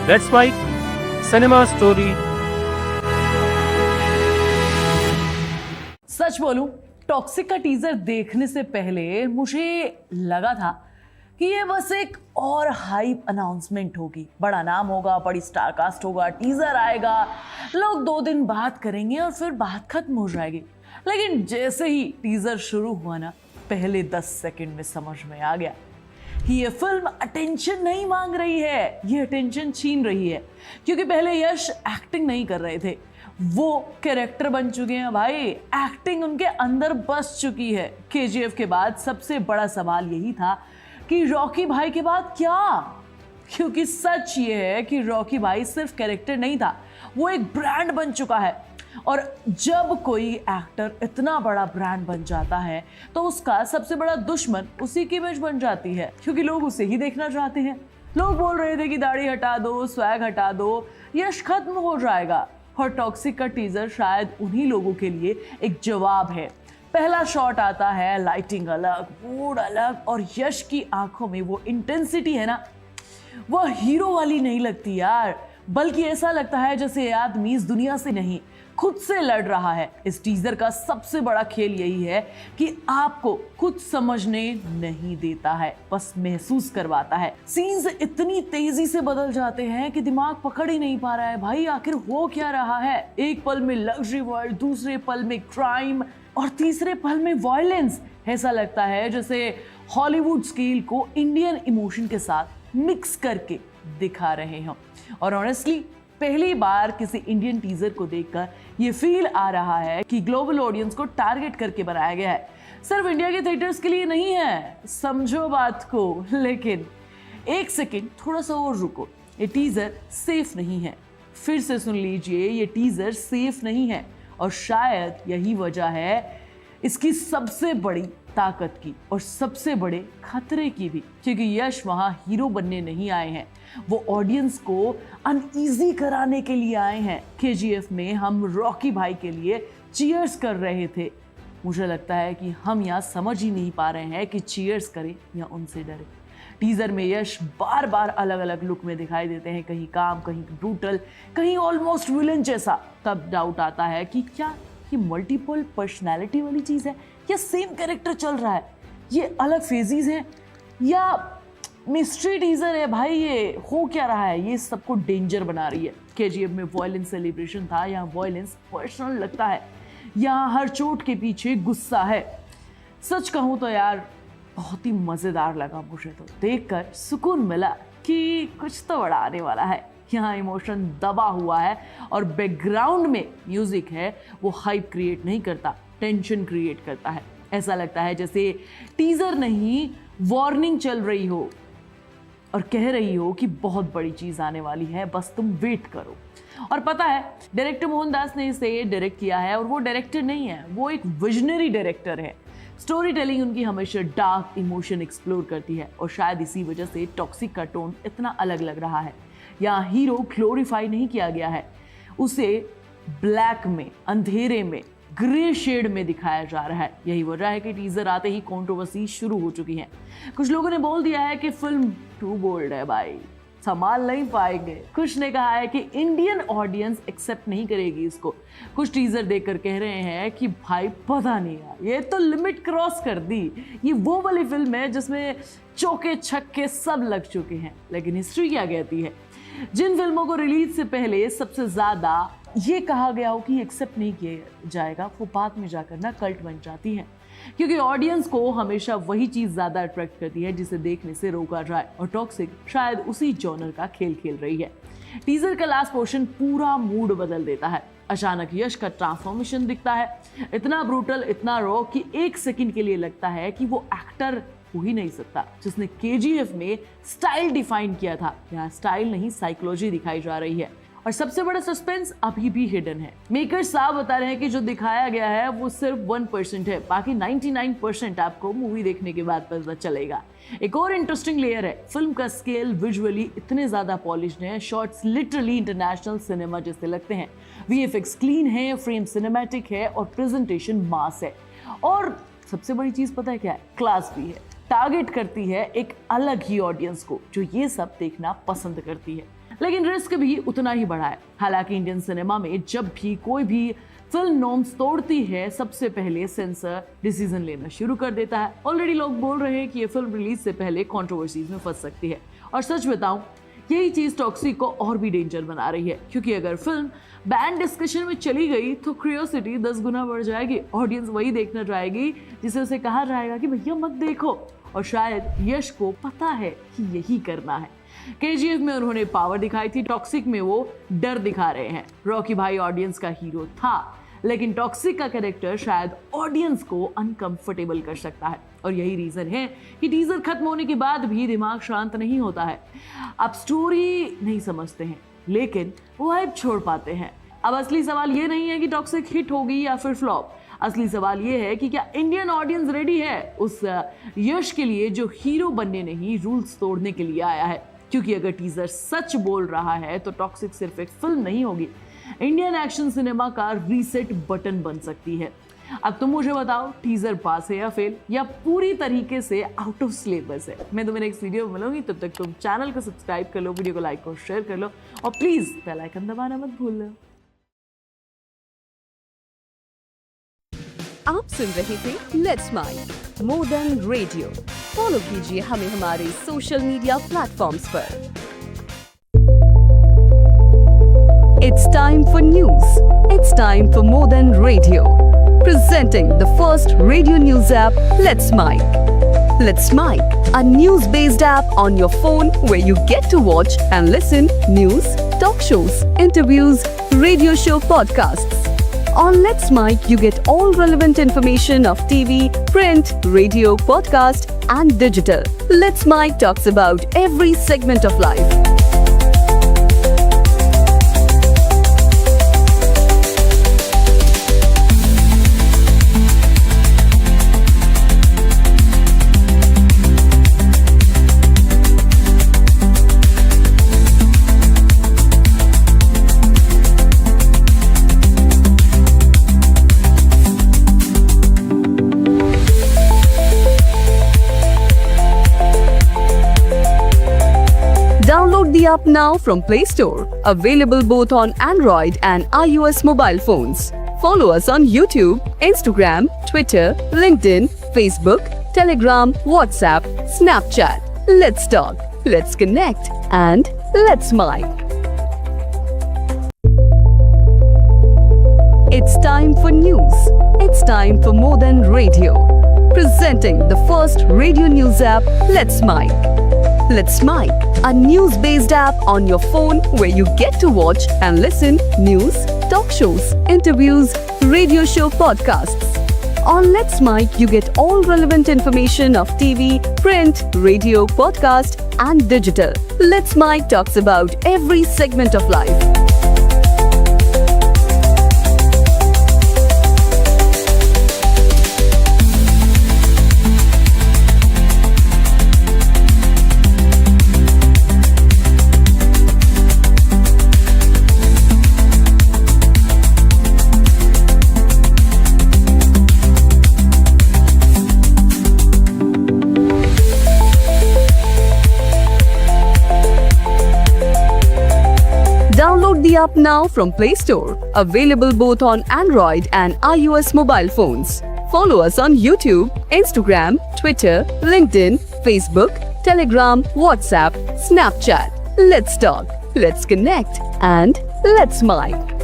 Let's Fight Cinema Story। सच बोलूं, toxic का teaser देखने से पहले मुझे लगा था कि ये बस एक और हाइप अनाउंसमेंट होगी, बड़ा नाम होगा, बड़ी स्टार कास्ट होगा, टीजर आएगा, लोग 2 दिन बात करेंगे और फिर बात खत्म हो जाएगी। लेकिन जैसे ही टीजर शुरू हुआ ना, पहले 10 सेकंड में समझ में आ गया कि ये फिल्म अटेंशन नहीं मांग रही है, ये अटेंशन छीन रही है। क्योंकि पहले यश एक्टिंग नहीं कर रहे थे, वो कैरेक्टर बन चुके हैं भाई, एक्टिंग उनके अंदर बस चुकी है। केजीएफ के बाद सबसे बड़ा सवाल यही था कि रॉकी भाई के बाद क्या, क्योंकि सच ये है कि रॉकी भाई सिर्फ कैरेक्टर नहीं था, वो एक ब्रांड बन चुका है। और जब कोई एक्टर इतना बड़ा ब्रांड बन जाता है तो उसका सबसे बड़ा दुश्मन उसी की इमेज बन जाती है, क्योंकि लोग उसे ही देखना चाहते हैं। लोग बोल रहे थे कि दाढ़ी हटा दो, स्वैग हटा दो, यश खत्म हो जाएगा। और टॉक्सिक का टीजर शायद उन्हीं लोगों के लिए एक जवाब है। पहला शॉट आता है, लाइटिंग अलग, मूड अलग, और यश की आंखों में वो इंटेंसिटी है ना, वो हीरो वाली नहीं लगती यार, बल्कि ऐसा लगता है जैसे ये आदमी इस दुनिया से नहीं, खुद से लड़ रहा है। इस टीजर का सबसे बड़ा खेल यही है कि आपको कुछ समझने नहीं देता है, बस महसूस करवाता है। सीन्स इतनी तेजी से बदल जाते हैं कि दिमाग पकड़ ही नहीं पा रहा है भाई, आखिर हो क्या रहा है। एक पल में लग्जरी वर्ल्ड, दूसरे पल में क्राइम, और तीसरे पल में वायलेंस। ऐसा लगता है जैसे हॉलीवुड स्केल को इंडियन इमोशन के साथ मिक्स करके दिखा रहे हो। और ऑनेस्टली पहली बार किसी इंडियन टीजर को देखकर ये फील आ रहा है कि ग्लोबल ऑडियंस को टारगेट करके बनाया गया है, सिर्फ इंडिया के थिएटर्स के लिए नहीं है। समझो बात को। लेकिन एक सेकंड थोड़ा सा और रुको, ये टीजर सेफ नहीं है। फिर से सुन लीजिए, ये टीजर सेफ नहीं है, और शायद यही वजह है इसकी सबसे बड़ी ताकत की और सबसे बड़े खतरे की भी। क्योंकि यश वहां हीरो बनने नहीं आए हैं, वो ऑडियंस को अनईजी कराने के लिए आए हैं। केजीएफ में हम रॉकी भाई के लिए चीयर्स कर रहे थे, मुझे लगता है कि हम यहाँ समझ ही नहीं पा रहे हैं कि चीयर्स करें या उनसे डरे। टीजर में यश बार बार अलग अलग लुक में दिखाई देते हैं, कहीं काम, कहीं ब्रूटल, कहीं ऑलमोस्ट विलन जैसा। तब डाउट आता है कि क्या ये मल्टीपल पर्सनैलिटी वाली चीज है, या सेम कैरेक्टर चल रहा है, ये अलग फेजेस हैं, या मिस्ट्री टीजर है भाई, ये हो क्या रहा है। ये सबको डेंजर बना रही है। केजीएफ में वॉयलेंस सेलिब्रेशन था, यहाँ वॉयलेंस पर्सनल लगता है, यहाँ हर चोट के पीछे गुस्सा है। सच कहूँ तो यार बहुत ही मजेदार लगा मुझे, तो देखकर सुकून मिला कि कुछ तो बड़ा आने वाला है। यहाँ इमोशन दबा हुआ है और बैकग्राउंड में म्यूजिक है, वो हाइप क्रिएट नहीं करता, टेंशन क्रिएट करता है। ऐसा लगता है जैसे टीजर नहीं, वार्निंग चल रही हो और कह रही हो कि बहुत बड़ी चीज आने वाली है, बस तुम वेट करो। और पता है, डायरेक्टर मोहनदास ने इसे डायरेक्ट किया है, और वो डायरेक्टर नहीं है, वो एक विजनरी डायरेक्टर है। स्टोरी टेलिंग उनकी हमेशा डार्क इमोशन एक्सप्लोर करती है, और शायद इसी वजह से टॉक्सिक का टोन इतना अलग लग रहा है। यहाँ हीरो ग्लोरीफाई नहीं किया गया है, उसे ब्लैक में, अंधेरे में, ग्रे शेड में दिखाया जा रहा है। यही वजह है कि टीजर आते ही कंट्रोवर्सी शुरू हो चुकी है। कुछ लोगों ने बोल दिया है कि फिल्म टू बोल्ड है भाई, संभाल नहीं पाएंगे। कुछ ने कहा है कि इंडियन ऑडियंस एक्सेप्ट नहीं करेगी इसको। कुछ टीजर देखकर कह रहे हैं कि भाई पता नहीं यार, ये तो लिमिट क्रॉस कर दी, ये वो वाली फिल्म है जिसमें चौके छक्के सब लग चुके हैं। लेकिन हिस्ट्री क्या कहती है, जिन फिल्मों को रिलीज से पहले सबसे ज्यादा ये कहा गया हो कि एक्सेप्ट नहीं किया जाएगा, वो बाद में जाकर ना कल्ट बन जाती है। क्योंकि ऑडियंस को हमेशा वही चीज ज्यादा अट्रैक्ट करती है जिसे देखने से रोका जाए, और टॉक्सिक शायद उसी जॉनर का खेल खेल रही है। टीजर का लास्ट पोर्शन पूरा मूड बदल देता है। अचानक यश का ट्रांसफॉर्मेशन दिखता है, इतना ब्रूटल, इतना रॉ कि एक सेकंड के लिए लगता है कि वो एक्टर हो ही नहीं सकता जिसने केजीएफ में स्टाइल डिफाइन किया था। यहाँ स्टाइल नहीं, साइकोलॉजी दिखाई जा रही है। और सबसे बड़ा सस्पेंस अभी भी हिडन है। मेकर्स साफ बता रहे हैं कि जो दिखाया गया है वो सिर्फ 1% है, बाकी 99% आपको मूवी देखने के बाद पता चलेगा। एक और इंटरेस्टिंग लेयर है, फिल्म का स्केल विजुअली इतने ज्यादा पॉलिश्ड है, शॉट्स लिटरली इंटरनेशनल सिनेमा जैसे लगते हैं। वीएफएक्स क्लीन है, फ्रेम सिनेमैटिक है, और प्रेजेंटेशन मास है। और सबसे बड़ी चीज पता है क्या है, क्लास भी है। टारगेट करती है एक अलग ही ऑडियंस को जो ये सब देखना पसंद करती है। लेकिन रिस्क भी उतना ही बड़ा है। हालांकि इंडियन सिनेमा में जब भी कोई भी फिल्म नॉर्म्स तोड़ती है, सबसे पहले सेंसर डिसीजन लेना शुरू कर देता है। ऑलरेडी लोग बोल रहे हैं कि ये फिल्म रिलीज से पहले कंट्रोवर्सीज में फंस सकती है। और सच बताऊं, यही चीज टॉक्सिक को और भी डेंजर बना रही है, क्योंकि अगर फिल्म बैन डिस्कशन में चली गई तो क्यूरियोसिटी 10 गुना बढ़ जाएगी। ऑडियंस वही देखना चाहेगी जिसे उसे कहा जाएगा कि भैया मत देखो, और शायद यश को पता है कि यही करना है। केजीएफ में उन्होंने पावर दिखाई थी, टॉक्सिक में वो डर दिखा रहे हैं। रॉकी भाई ऑडियंस का हीरो था, लेकिन टॉक्सिक का कैरेक्टर शायद ऑडियंस को अनकंफर्टेबल कर सकता है। और यही रीजन है कि टीजर खत्म होने के बाद भी दिमाग शांत नहीं होता है। आप स्टोरी नहीं समझते हैं, लेकिन वो हाइप छोड़ पाते हैं। अब असली सवाल ये नहीं है कि टॉक्सिक हिट होगी या फिर फ्लॉप। असली सवाल ये है कि क्या इंडियन ऑडियंस रेडी है उस यश के लिए जो हीरो बनने नहीं, रूल्स तोड़ने के लिए आया है। क्योंकि अगर टीजर सच बोल रहा है तो टॉक्सिक सिर्फ एक फिल्म नहीं होगी, इंडियन एक्शन सिनेमा का रीसेट बटन बन सकती है। अब तुम मुझे बताओ, टीजर पास है या फेल, या पूरी तरीके से आउट ऑफ सिलेबस है। मैं तुम्हें नेक्स्ट वीडियो में मिलूंगी, तब तक तुम चैनल को सब्सक्राइब कर लो, वीडियो को लाइक और शेयर कर लो, और प्लीज बेल आइकन दबाना मत भूलना। आप सुन रहे थे let's mind more than radio. Follow कीजिए हमें हमारे सोशल मीडिया प्लेटफॉर्म्स पर। It's time for news. It's time for more than radio. Presenting the first radio news app, Let's Mic. Let's Mic, a news-based app on your phone where you get to watch and listen news, talk shows, interviews, radio show podcasts. On Let's Mic, you get all relevant information of TV, print, radio, podcast, and digital. Let's Mic talks about every segment of life. Download the app now from Play Store. Available both on Android and iOS mobile phones. Follow us on YouTube, Instagram, Twitter, LinkedIn, Facebook, Telegram, WhatsApp, Snapchat. Let's talk, let's connect, and let's mic. It's time for news. It's time for more than radio. Presenting the first radio news app, Let's Mic. Let's Mic, a news-based app on your phone where you get to watch and listen news, talk shows, interviews, radio show podcasts. On Let's Mic, you get all relevant information of TV, print, radio, podcast, and digital. Let's Mic talks about every segment of life. Download the app now from Play Store. Available both on Android and iOS mobile phones. Follow us on YouTube, Instagram, Twitter, LinkedIn, Facebook, Telegram, WhatsApp, Snapchat. Let's talk, let's connect, and let's mic.